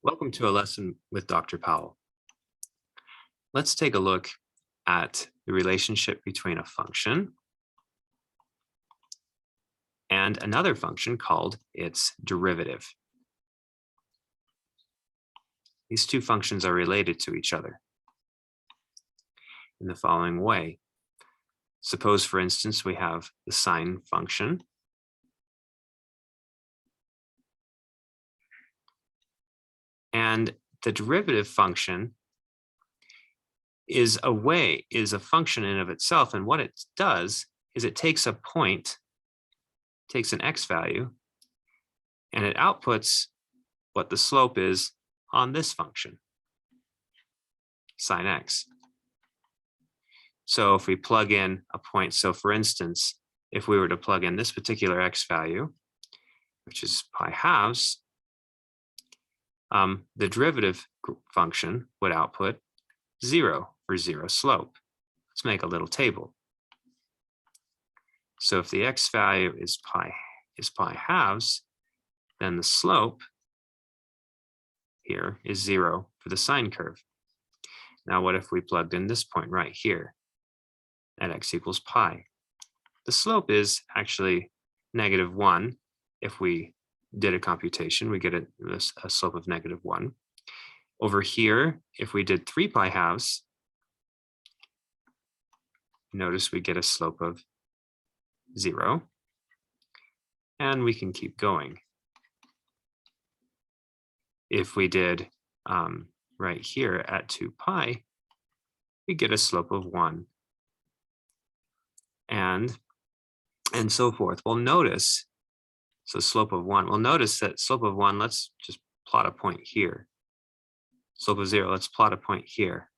Welcome to a lesson with Dr. Powell. Let's take a look at the relationship between a function and another function called its derivative. These two functions are related to each other in the following way. Suppose, for instance, we have the sine function and the derivative function is a function in of itself, and what it does is it takes a point, takes an x value, and it outputs what the slope is on this function, sine x. So if we plug in a point, so for instance, if we were to plug in this particular x value, which is pi halves, the derivative function would output 0 for 0 slope. Let's make a little table. So if the x value is pi halves, then the slope here is 0 for the sine curve. Now what if we plugged in this point right here at x equals pi? The slope is actually -1. If we did a computation, we get a slope of -1. Over here, if we did 3 pi halves, notice we get a slope of 0. And we can keep going. If we did right here at 2 pi, we get a slope of 1. And so forth. Well, notice, so slope of 1, well, notice that slope of 1, let's just plot a point here. Slope of 0, let's plot a point here.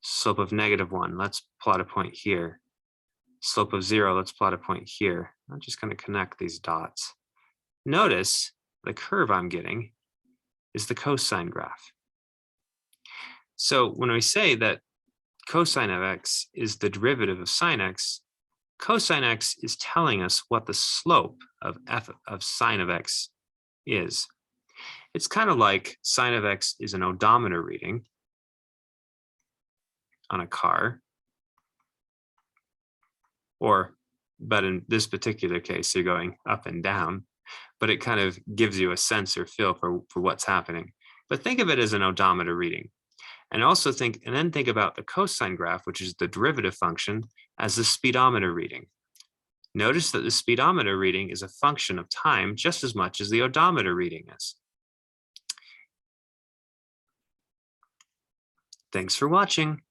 Slope of -1, let's plot a point here. Slope of 0, let's plot a point here. I'm just going to connect these dots. Notice the curve I'm getting is the cosine graph. So when we say that cosine of x is the derivative of sine x, cosine x is telling us what the slope of f of sine of x is. It's kind of like sine of x is an odometer reading on a car, but in this particular case, you're going up and down, but it kind of gives you a sense or feel for what's happening. But think of it as an odometer reading. And also think about the cosine graph, which is the derivative function, as the speedometer reading. Notice that the speedometer reading is a function of time just as much as the odometer reading is. Thanks for watching.